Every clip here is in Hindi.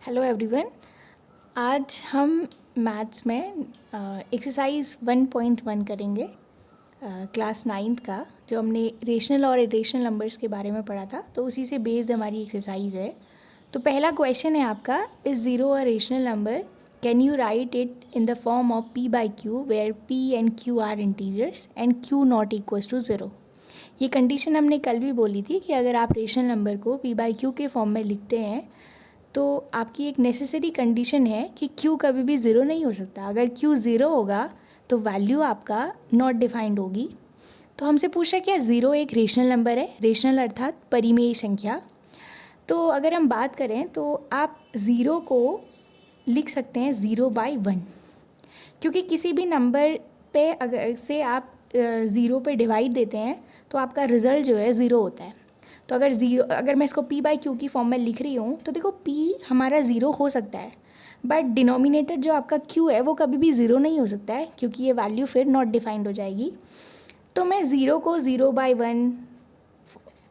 Hello everyone. आज हम मैथ्स में एक्सरसाइज 1.1 करेंगे क्लास 9th का, जो हमने रेशनल और इरेशनल नंबर्स के बारे में पढ़ा था, तो उसी से बेस्ड हमारी एक्सरसाइज है। तो पहला क्वेश्चन है आपका, is zero a rational number? Can you write it in the form of p by q where p and q are integers and q not equals to zero. ये कंडीशन हमने कल भी बोली थी कि अगर आप रेशनल नंबर को p बाई क्यू के फॉर्म में लिखते हैं तो आपकी एक नेसेसरी कंडीशन है कि q कभी भी ज़ीरो नहीं हो सकता। अगर q ज़ीरो होगा तो वैल्यू आपका नॉट डिफाइंड होगी। तो हमसे पूछा क्या ज़ीरो एक रेशनल नंबर है, रेशनल अर्थात परिमेय संख्या। तो अगर हम बात करें तो आप ज़ीरो को लिख सकते हैं 0/1, क्योंकि किसी भी नंबर पे अगर से आप ज़ीरो पे डिवाइड देते हैं तो आपका रिज़ल्ट जो है ज़ीरो होता है। तो अगर मैं इसको p बाई क्यू की फॉर्म में लिख रही हूँ तो देखो p हमारा ज़ीरो हो सकता है, बट डिनोमिनेटर जो आपका q है वो कभी भी ज़ीरो नहीं हो सकता है, क्योंकि ये वैल्यू फिर नॉट डिफाइंड हो जाएगी। तो मैं ज़ीरो को 0/1,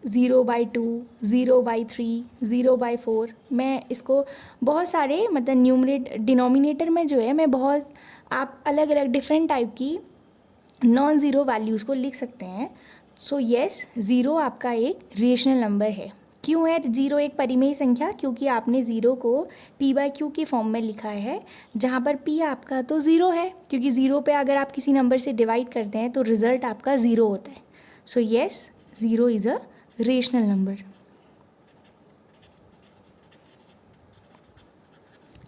0/2, 0/3, 0/4, मैं इसको बहुत सारे मतलब डिनोमिनेटर में जो है मैं बहुत आप अलग अलग डिफरेंट टाइप की नॉन ज़ीरो वैल्यूज़ को लिख सकते हैं। सो येस, ज़ीरो आपका एक रेशनल नंबर है। क्यों है ज़ीरो एक परिमेय संख्या? क्योंकि आपने ज़ीरो को p बाई क्यू की फॉर्म में लिखा है, जहाँ पर p आपका तो ज़ीरो है, क्योंकि ज़ीरो पे अगर आप किसी नंबर से डिवाइड करते हैं तो रिज़ल्ट आपका ज़ीरो होता है। So yes, zero is a rational number.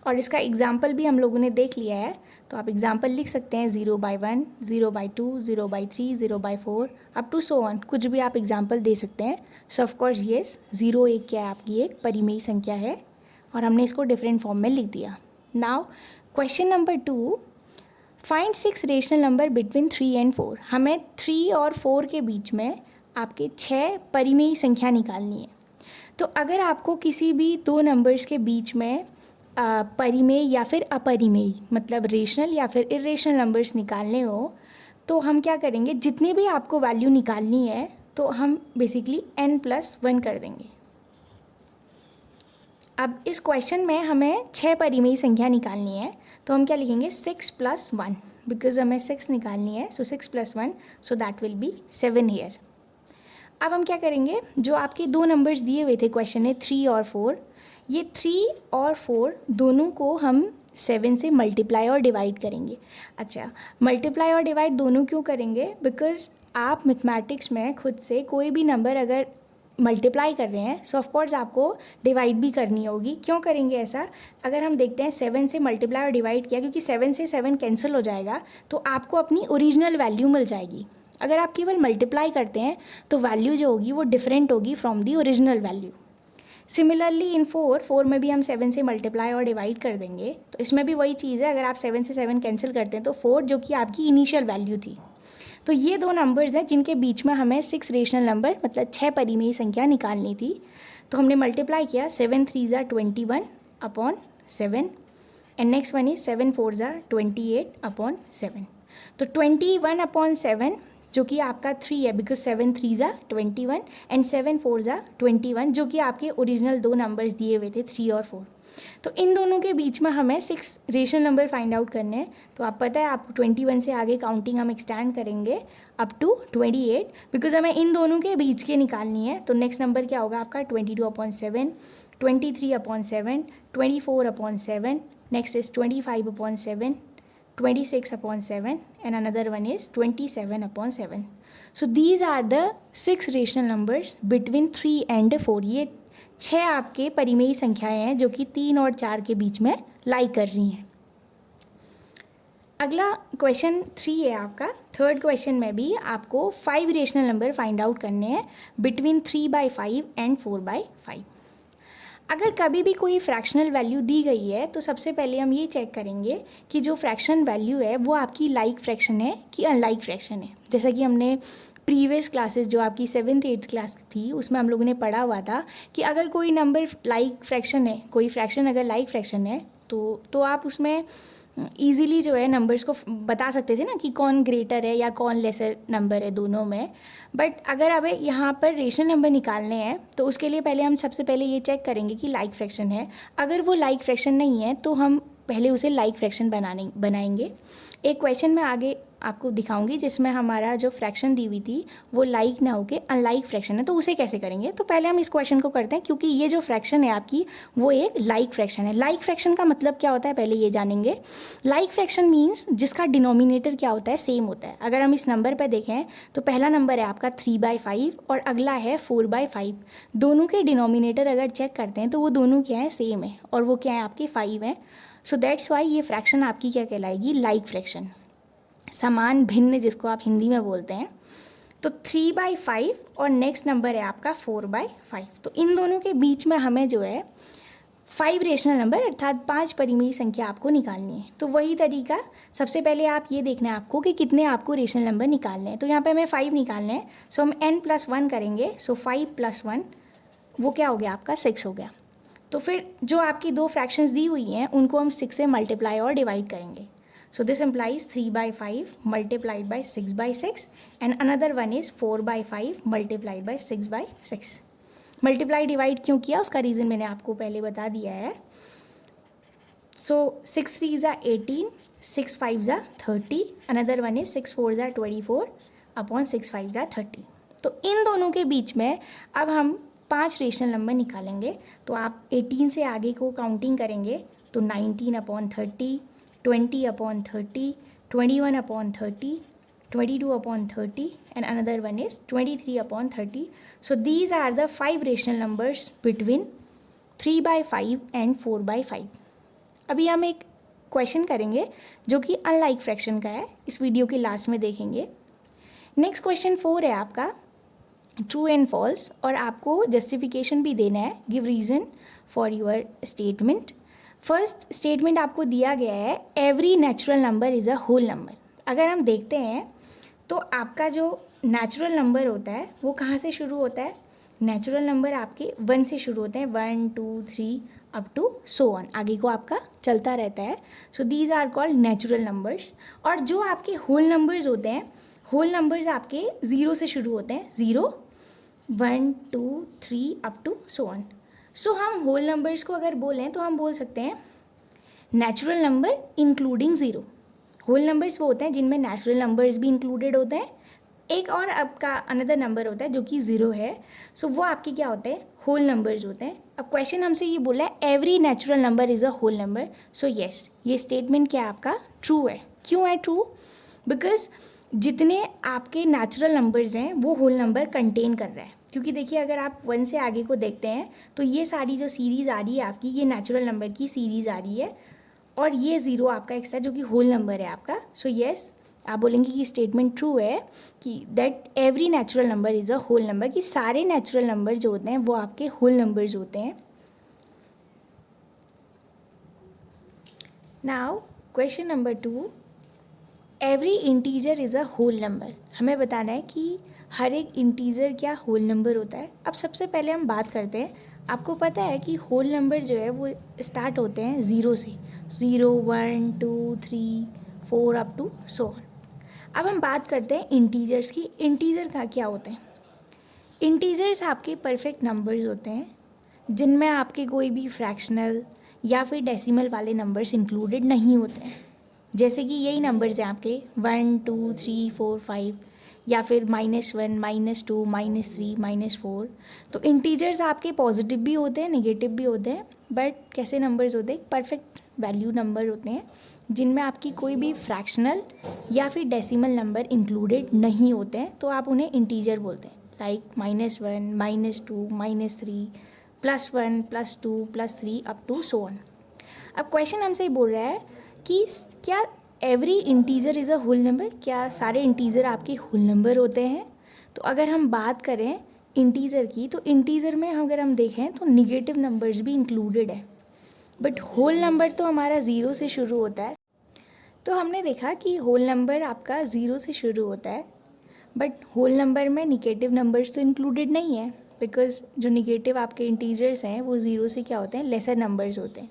और इसका एग्जाम्पल भी हम लोगों ने देख लिया है, तो आप एग्जाम्पल लिख सकते हैं 0/1, 0/2, 0/3, 0/4 अप टू सो ऑन, कुछ भी आप एग्जाम्पल दे सकते हैं। सो ऑफ कोर्स येस, ज़ीरो एक क्या है, आपकी एक परिमेय संख्या है और हमने इसको डिफरेंट फॉर्म में लिख दिया। Now question number 2, find 6 rational number between 3 and 4। हमें 3 और 4 के बीच में आपके 6 परिमेय संख्या निकालनी है। तो अगर आपको किसी भी दो नंबर्स के बीच में परिमेय या फिर अपरिमेय मतलब रेशनल या फिर इरेशनल नंबर्स निकालने हो, तो हम क्या करेंगे, जितनी भी आपको वैल्यू निकालनी है तो हम बेसिकली n+1 कर देंगे। अब इस क्वेश्चन में हमें 6 परिमेय संख्या निकालनी है, तो हम क्या लिखेंगे 6+1, बिकॉज हमें 6 निकालनी है। So 6+1, so that will be 7 here. अब हम क्या करेंगे, जो आपके दो नंबर्स दिए हुए थे क्वेश्चन में 3 और 4, ये 3 और 4 दोनों को हम 7 से मल्टीप्लाई और डिवाइड करेंगे। अच्छा, मल्टीप्लाई और डिवाइड दोनों क्यों करेंगे? बिकॉज आप मैथमेटिक्स में खुद से कोई भी नंबर अगर मल्टीप्लाई कर रहे हैं सो ऑफकोर्स आपको डिवाइड भी करनी होगी। क्यों करेंगे ऐसा? अगर हम देखते हैं 7 से मल्टीप्लाई और डिवाइड किया, क्योंकि 7 से 7 कैंसिल हो जाएगा तो आपको अपनी ओरिजिनल वैल्यू मिल जाएगी। अगर आप केवल मल्टीप्लाई करते हैं तो वैल्यू जो होगी वो डिफरेंट होगी from the original value. Similarly in 4 में भी हम 7 से मल्टीप्लाई और डिवाइड कर देंगे, तो इसमें भी वही चीज़ है। अगर आप 7 से 7 कैंसिल करते हैं तो 4 जो कि आपकी इनिशियल वैल्यू थी। तो ये दो नंबर्स हैं जिनके बीच में हमें 6 रेशनल नंबर मतलब 6 परिमेय संख्या निकालनी थी। तो हमने मल्टीप्लाई किया, 7 3 21 upon 7 and next one is 7 4 28 upon 7। तो 21/7 जो कि आपका 3 है, बिकॉज 7 3 21 एंड 7 4 21, जो कि आपके ओरिजिनल दो नंबर्स दिए हुए थे 3 और 4। तो इन दोनों के बीच में हमें 6 रेशनल नंबर फाइंड आउट करने हैं। तो आप पता है आपको 21 से आगे काउंटिंग हम एक्सटेंड करेंगे अप टू 28, बिकॉज हमें इन दोनों के बीच के निकालनी है। तो नेक्स्ट नंबर क्या होगा आपका 22/7, 23/7, 24/7, next is 25/7, 26/7 and another one is 27/7. So these are the 6 rational numbers between 3 and 4. ये 6 आपके परिमेय संख्याएं हैं जो कि 3 और 4 के बीच में लाई कर रही हैं। अगला क्वेश्चन 3 है आपका। थर्ड क्वेश्चन में भी आपको 5 रेशनल नंबर फाइंड आउट करने हैं बिटवीन 3/5 एंड 4/5। अगर कभी भी कोई फ्रैक्शनल वैल्यू दी गई है तो सबसे पहले हम ये चेक करेंगे कि जो फ्रैक्शन वैल्यू है वो आपकी लाइक फ्रैक्शन है कि अनलाइक फ्रैक्शन है। जैसा कि हमने प्रीवियस क्लासेस जो आपकी 7th 8th क्लास थी उसमें हम लोगों ने पढ़ा हुआ था कि अगर कोई नंबर लाइक फ्रैक्शन है, कोई फ्रैक्शन अगर लाइक फ्रैक्शन है तो आप उसमें ईज़िली जो है नंबर्स को बता सकते थे ना कि कौन ग्रेटर है या कौन लेसर नंबर है दोनों में। बट अगर हमें यहाँ पर रेशनल नंबर निकालने हैं तो उसके लिए पहले हम सबसे पहले ये चेक करेंगे कि लाइक फ्रैक्शन है। अगर वो लाइक फ्रैक्शन नहीं है तो हम पहले उसे लाइक फ्रैक्शन बनाएंगे। एक क्वेश्चन मैं आगे आपको दिखाऊंगी जिसमें हमारा जो फ्रैक्शन दी हुई थी वो लाइक ना होके अनलाइक फ्रैक्शन है, तो उसे कैसे करेंगे। तो पहले हम इस क्वेश्चन को करते हैं, क्योंकि ये जो फ्रैक्शन है आपकी वो एक लाइक फ्रैक्शन है। लाइक फ्रैक्शन का मतलब क्या होता है पहले ये जानेंगे। लाइक फ्रैक्शन मीन्स जिसका डिनोमिनेटर क्या होता है, सेम होता है। अगर हम इस नंबर पर देखें तो पहला नंबर है आपका 3/5 और अगला है 4/5। दोनों के डिनोमिनेटर अगर चेक करते हैं तो वो दोनों क्या है, सेम है, और वो क्या है आपके 5 है। सो दैट्स वाई ये फ्रैक्शन आपकी क्या कहलाएगी, लाइक फ्रैक्शन, समान भिन्न जिसको आप हिंदी में बोलते हैं। तो 3/5 और नेक्स्ट नंबर है आपका 4/5। तो इन दोनों के बीच में हमें जो है 5 रेशनल नंबर अर्थात 5 परिमेय संख्या आपको निकालनी है। तो वही तरीका, सबसे पहले आप ये देखना है आपको कि कितने आपको रेशनल नंबर निकालने हैं। तो यहाँ पे हमें 5 निकालने हैं, सो हम n+1 करेंगे। सो 5+1 वो क्या हो गया आपका 6 हो गया। तो फिर जो आपकी दो फ्रैक्शंस दी हुई हैं उनको हम 6 से मल्टीप्लाई और डिवाइड करेंगे। So this implies 3/5 multiplied by 6/6 and another one is 4/5 multiplied by 6/6। Multiply divide क्यों किया उसका रीज़न मैंने आपको पहले बता दिया है। सो 6 3 ज़ा 18, 6 5 ज़ा 30, अनदर वन इज 6 4 ज़ा 24 अपॉन 6 5 ज़ा 30। तो इन दोनों के बीच में अब हम 5 रेशनल नंबर निकालेंगे। तो आप 18 से आगे को काउंटिंग करेंगे तो 19/30, 20/30, 21/30, 22/30 and another one is 23/30. So these are the 5 rational numbers between 3/5 and 4/5। अभी हम एक क्वेश्चन करेंगे जो कि अनलाइक फ्रैक्शन का है, इस वीडियो के लास्ट में देखेंगे। नेक्स्ट क्वेश्चन 4 है आपका ट्रू एंड फॉल्स, और आपको जस्टिफिकेशन भी देना है, give reason for your statement. First statement आपको दिया गया है every natural number is a whole number. अगर हम देखते हैं तो आपका जो नेचुरल नंबर होता है वो कहाँ से शुरू होता है, नेचुरल नंबर आपके 1 से शुरू होते हैं, 1 2 3 अप टू सो ऑन, आगे को आपका चलता रहता है। So these are called natural numbers. और जो आपके होल नंबर्स होते हैं, होल नंबर्स आपके 0 से शुरू होते हैं, 0 1 2 3 अप टू सो ऑन। सो हम होल नंबर्स को अगर बोलें तो हम बोल सकते हैं natural number including zero. Whole numbers वो होते हैं जिनमें नेचुरल नंबर्स भी इंक्लूडेड होते हैं। एक और आपका अनदर नंबर होता है जो कि ज़ीरो है। सो वो आपके क्या होते हैं, होल नंबर्स होते हैं। अब क्वेश्चन हमसे ये बोला है every natural number is a whole number. So yes, ये स्टेटमेंट क्या आपका ट्रू है। क्यों है ट्रू, बिकॉज जितने आपके नेचुरल नंबर्स हैं वो होल नंबर कंटेन कर रहा है। क्योंकि देखिए अगर आप 1 से आगे को देखते हैं तो ये सारी जो सीरीज़ आ रही है आपकी, ये नेचुरल नंबर की सीरीज़ आ रही है, और ये 0 आपका एक्स्ट्रा जो कि होल नंबर है आपका। सो येस, आप बोलेंगे कि स्टेटमेंट ट्रू है कि that every natural number is a whole number, कि सारे नेचुरल नंबर जो होते हैं वो आपके होल नंबर्स होते हैं। Now question number 2, every integer is a whole number. हमें बताना है कि हर एक इंटीजर क्या होल नंबर होता है। अब सबसे पहले हम बात करते हैं, आपको पता है कि होल नंबर जो है वो स्टार्ट होते हैं 0 से, 0 1 2 3 4 अप टू सो ऑन। अब हम बात करते हैं इंटीजर्स की। इंटीजर का क्या होता है, इंटीजर्स आपके परफेक्ट नंबर्स होते हैं जिनमें आपके कोई भी फ्रैक्शनल या फिर डेसिमल वाले नंबर्स इंक्लूडेड नहीं होते हैं। जैसे कि यही नंबर्स हैं आपके 1 2 3 4 5, या फिर -1 -2 -3 -4। तो इंटीजर्स आपके पॉजिटिव भी होते हैं, नेगेटिव भी होते हैं, बट कैसे नंबर्स होते हैं, परफेक्ट वैल्यू नंबर होते हैं जिनमें आपकी कोई भी फ्रैक्शनल या फिर डेसिमल नंबर इंक्लूडेड नहीं होते हैं, तो आप उन्हें इंटीजर बोलते हैं। Like -1 -2 -3 +1 +2 +3 up to so on. अब क्वेश्चन हमसे बोल रहा है कि क्या every integer is a whole number, क्या सारे इंटीजर आपके होल नंबर होते हैं। तो अगर हम बात करें इंटीजर की, तो इंटीजर में अगर हम देखें तो निगेटिव नंबर्स भी इंक्लूडेड है, बट होल नंबर तो हमारा 0 से शुरू होता है। तो हमने देखा कि होल नंबर आपका 0 से शुरू होता है, बट होल नंबर में निगेटिव नंबर्स तो इंक्लूडेड नहीं है, बिकॉज जो निगेटिव आपके इंटीजर्स हैं वो 0 से क्या होते हैं, लेसर नंबर्स होते हैं।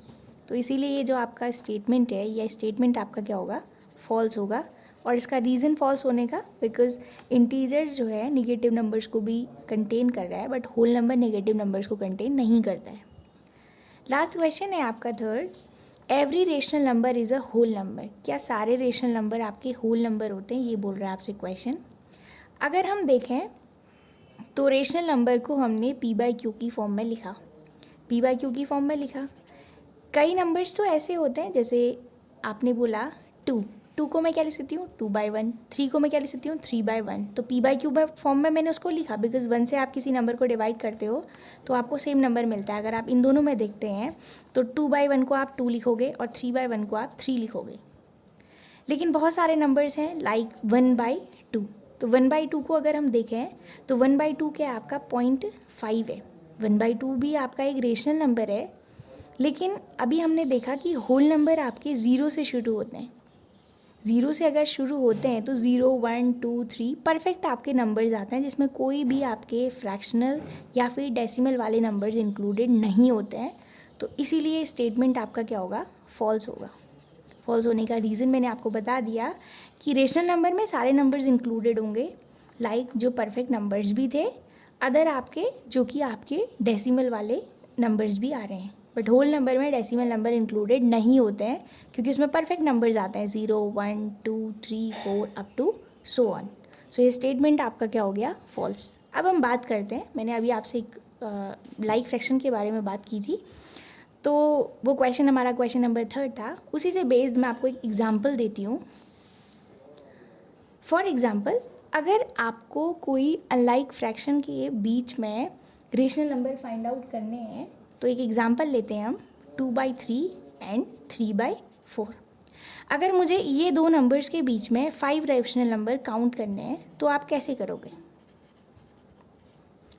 तो इसीलिए ये जो आपका स्टेटमेंट है, यह स्टेटमेंट आपका क्या होगा, फॉल्स होगा। और इसका रीज़न फॉल्स होने का, बिकॉज इंटीजर्स जो है निगेटिव नंबर्स को भी कंटेन कर रहा है, but whole number negative numbers को कंटेन नहीं करता है। लास्ट क्वेश्चन है आपका third, every rational number is a whole number. क्या सारे रेशनल नंबर आपके होल नंबर होते हैं, ये बोल रहा है आपसे क्वेश्चन। अगर हम देखें तो रेशनल नंबर को हमने पी बाई क्यू की फॉर्म में लिखा, पी बाई क्यू की फॉर्म में लिखा। कई नंबर्स तो ऐसे होते हैं, जैसे आपने बोला टू को मैं क्या लिख सकती हूँ, 2/1। 3 को मैं क्या लिख सकती हूँ, 3/1। तो पी बाई क्यू फॉर्म में मैंने उसको लिखा, बिकॉज 1 से आप किसी नंबर को डिवाइड करते हो तो आपको सेम नंबर मिलता है। अगर आप इन दोनों में देखते हैं तो 2/1 को आप 2 लिखोगे और 3/1 को आप 3 लिखोगे। लेकिन बहुत सारे नंबर्स हैं लाइक 1/2। तो 1/2 को अगर हम देखें तो 1/2 क्या है आपका 0.5 है। 1/2 भी आपका एक रेशनल नंबर है, लेकिन अभी हमने देखा कि होल नंबर आपके 0 से शुरू होते हैं। 0 से अगर शुरू होते हैं तो 0, 1, 2, 3 परफेक्ट आपके नंबर्स आते हैं, जिसमें कोई भी आपके फ्रैक्शनल या फिर डेसिमल वाले नंबर्स इंक्लूडेड नहीं होते हैं। तो इसीलिए स्टेटमेंट आपका क्या होगा, फॉल्स होगा। फॉल्स होने का रीज़न मैंने आपको बता दिया कि रेशनल नंबर में सारे नंबर्स इंक्लूडेड होंगे, लाइक जो परफेक्ट नंबर्स भी थे, अदर आपके जो कि आपके डेसिमल वाले नंबर्स भी आ रहे हैं। बट होल नंबर में डेसिमल नंबर इंक्लूडेड नहीं होते हैं, क्योंकि उसमें परफेक्ट नंबर्स आते हैं 0, 1, 2, 3, 4 अप टू सो ऑन। सो ये स्टेटमेंट आपका क्या हो गया, फॉल्स। अब हम बात करते हैं, मैंने अभी आपसे एक लाइक फ्रैक्शन के बारे में बात की थी, तो वो क्वेश्चन हमारा क्वेश्चन नंबर 3 था। उसी से बेस्ड मैं आपको एक एग्जांपल देती हूँ। फॉर एग्जांपल, अगर आपको कोई अनलाइक फ्रैक्शन के बीच में रेशनल नंबर फाइंड आउट करने हैं, तो एक एग्जांपल लेते हैं हम 2/3 एंड 3/4। अगर मुझे ये दो नंबर्स के बीच में 5 रेशनल नंबर काउंट करने हैं तो आप कैसे करोगे?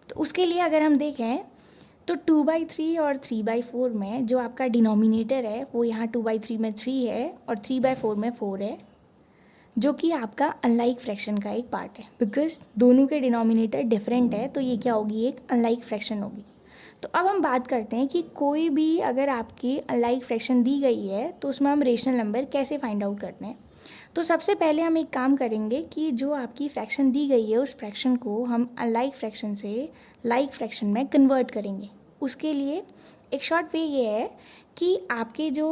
तो उसके लिए अगर हम देखें तो 2/3 और 3/4 में जो आपका डिनोमिनेटर है वो यहाँ 2/3 में 3 है और 3/4 में 4 है, जो कि आपका अनलाइक फ्रैक्शन का एक पार्ट है। बिकॉज दोनों के डिनोमिनेटर डिफरेंट है, तो ये क्या होगी, एक अनलाइक फ्रैक्शन होगी। तो अब हम बात करते हैं कि कोई भी अगर आपकी अनलाइक फ्रैक्शन दी गई है तो उसमें हम रेशनल नंबर कैसे फाइंड आउट करते हैं। तो सबसे पहले हम एक काम करेंगे कि जो आपकी फ्रैक्शन दी गई है उस फ्रैक्शन को हम अनलाइक फ्रैक्शन से लाइक फ्रैक्शन में कन्वर्ट करेंगे। उसके लिए एक शॉर्ट वे ये है कि आपके जो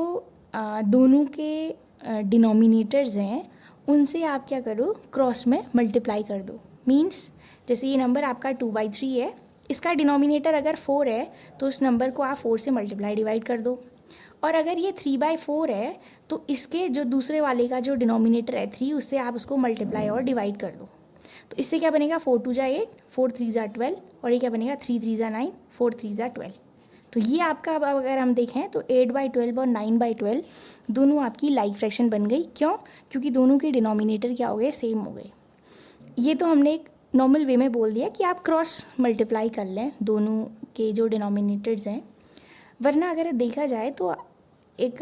दोनों के डिनोमिनेटर्स हैं उनसे आप क्या करो, क्रॉस में मल्टीप्लाई कर दो। मीन्स जैसे ये नंबर आपका 2/3 है, इसका डिनोमिनेटर अगर 4 है तो उस नंबर को आप 4 से मल्टीप्लाई डिवाइड कर दो। और अगर ये 3/4 है तो इसके जो दूसरे वाले का जो डिनोमिनेटर है 3, उससे आप उसको मल्टीप्लाई और डिवाइड कर दो। तो इससे क्या बनेगा, 4 2 8, 4 3 12, और ये क्या बनेगा 3 3 9, 4 3 12। तो ये आपका अब अगर हम देखें तो 8/12 और 9/12 दोनों आपकी लाइक फ्रैक्शन बन गई। क्यों? क्योंकि दोनों के डिनोमिनेटर क्या हो गए, सेम हो गए। ये तो हमने एक नॉर्मल वे में बोल दिया कि आप क्रॉस मल्टीप्लाई कर लें दोनों के जो डिनोमिनेटर्स हैं। वरना अगर देखा जाए तो एक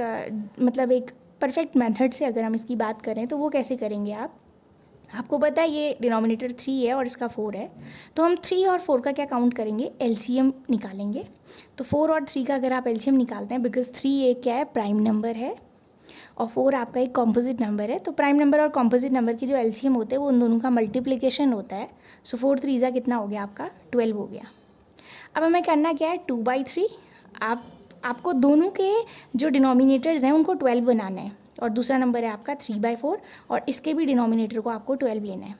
मतलब एक परफेक्ट मेथड से अगर हम इसकी बात करें तो वो कैसे करेंगे आपको पता है ये डिनोमिनेटर 3 है और इसका 4 है, तो हम 3 और 4 का क्या काउंट करेंगे, एलसीएम निकालेंगे। तो 4 और 3 का अगर आप एलसीएम निकालते हैं, बिकॉज 3 एक क्या है, प्राइम नंबर है और 4 आपका एक कॉम्पोजिट नंबर है, तो प्राइम नंबर और कॉम्पोजिट नंबर की जो एलसीएम होते हैं वो उन दोनों का मल्टीप्लिकेशन होता है। सो 4 3 कितना हो गया आपका, 12 हो गया। अब हमें करना क्या है, 2/3 आपको दोनों के जो डिनोमिनेटर्स हैं उनको 12 बनाना है, और दूसरा नंबर है आपका 3/4 और इसके भी डिनोमिनेटर को आपको 12 लेना है।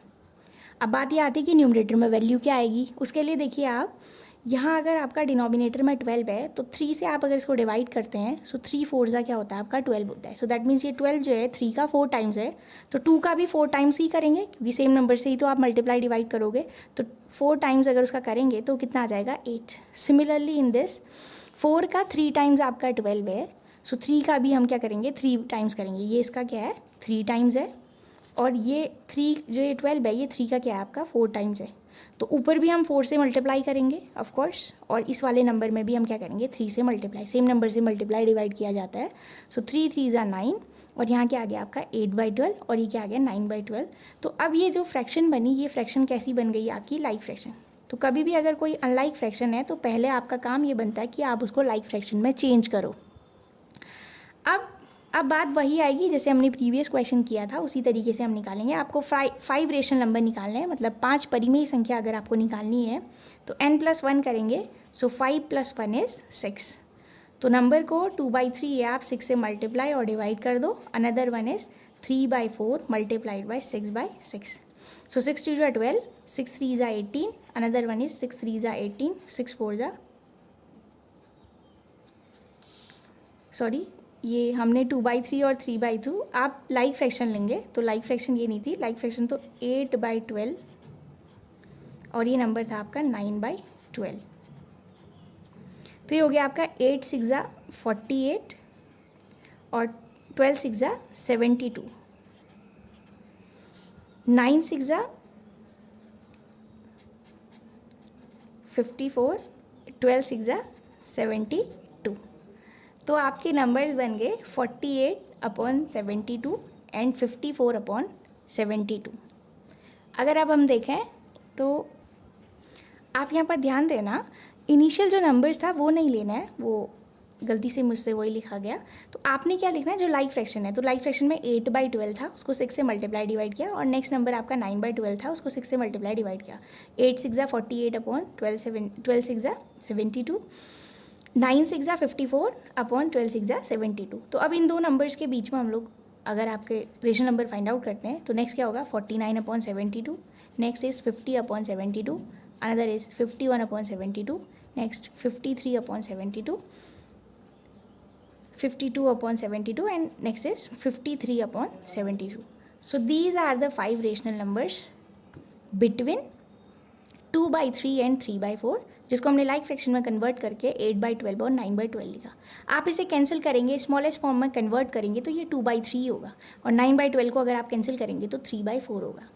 अब बात ये आती है कि न्यूमरेटर में वैल्यू क्या आएगी। उसके लिए देखिए आप यहाँ अगर आपका डिनोमिनेटर में 12 है तो 3 से आप अगर इसको डिवाइड करते हैं, सो 3 4 क्या होता है आपका 12 होता है। सो दैट मीन्स ये 12 जो है 3 का 4 टाइम्स है, तो 2 का भी 4 टाइम्स ही करेंगे, क्योंकि सेम नंबर से ही तो आप मल्टीप्लाई डिवाइड करोगे। तो 4 टाइम्स अगर उसका करेंगे तो कितना आ जाएगा, 8। सिमिलरली इन दिस 4 का 3 टाइम्स आपका 12 है, सो 3 का भी हम क्या करेंगे, 3 टाइम्स करेंगे। ये इसका क्या है, 3 टाइम्स है, और ये 3 जो ये 12 है ये 3 का क्या है आपका 4 टाइम्स है। तो ऊपर भी हम 4 से मल्टीप्लाई करेंगे ऑफ कोर्स, और इस वाले नंबर में भी हम क्या करेंगे, 3 से मल्टीप्लाई। सेम नंबर से मल्टीप्लाई डिवाइड किया जाता है। सो 3 3 9, और यहाँ क्या आ गया आपका 8/12, और ये क्या आ गया 9/12। तो अब ये जो फ्रैक्शन बनी, ये फ्रैक्शन कैसी बन गई आपकी, लाइक फ्रैक्शन। तो कभी भी अगर कोई अनलाइक फ्रैक्शन है तो पहले आपका काम ये बनता है कि आप उसको लाइक फ्रैक्शन में चेंज करो। अब बात वही आएगी जैसे हमने प्रीवियस क्वेश्चन किया था, उसी तरीके से हम निकालेंगे। आपको 5 रेशनल नंबर निकालने हैं, मतलब 5 परिमेय संख्या अगर आपको निकालनी है तो n+1 करेंगे। सो 5 + 1 इज़ 6। तो नंबर को 2/3 या आप 6 से मल्टीप्लाई और डिवाइड कर दो। Another one is 3/4 multiplied by 6/6। So 6 2 = 12, 6 3 = 18, another one is 6 3 = 18, 6 4 sorry ये हमने 2/3 और 3/2, आप लाइक फ्रैक्शन लेंगे तो लाइक फ्रैक्शन ये नहीं थी, लाइक फ्रैक्शन तो 8/12 और ये नंबर था आपका 9/12। तो ये हो गया आपका 8 6 = 48 और 12 6 = 72, 9 6 = 54, 12 6 = 72। तो आपके नंबर्स बन गए 48/72 एंड 54/72। अगर अब हम देखें तो आप यहाँ पर ध्यान देना, इनिशियल जो नंबर्स था वो नहीं लेना है, वो गलती से मुझसे वही लिखा गया। तो आपने क्या लिखना है, जो लाइक फ्रैक्शन है, तो लाइक फ्रैक्शन में 8/12 था, उसको 6 से मल्टीप्लाई डिवाइड किया, और नेक्स्ट नंबर आपका 9/12 था, उसको 6 से मल्टीप्लाई डिवाइड किया। 8 6 = 48/12 12 6 = 72, 9 6 = 54/12 6 = 72। तो अब इन दो नंबर्स के बीच में हम लोग अगर आपके रेशनल नंबर फाइंड आउट करते हैं तो नेक्स्ट क्या होगा, 49/72, next is 50/72, another is 51/72, next 53/72, 52/72, and next is 53/72. So these are the 5 rational numbers between 2/3 and 3/4, जिसको हमने लाइक फ्रैक्शन में कन्वर्ट करके 8/12 और 9/12 लिखा। आप इसे कैंसिल करेंगे, स्मॉलेस्ट फॉर्म में कन्वर्ट करेंगे तो ये 2/3 होगा, और 9/12 को अगर आप कैंसिल करेंगे तो 3/4 होगा।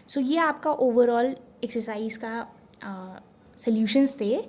सो ये आपका ओवरऑल एक्सरसाइज का सॉल्यूशंस थे।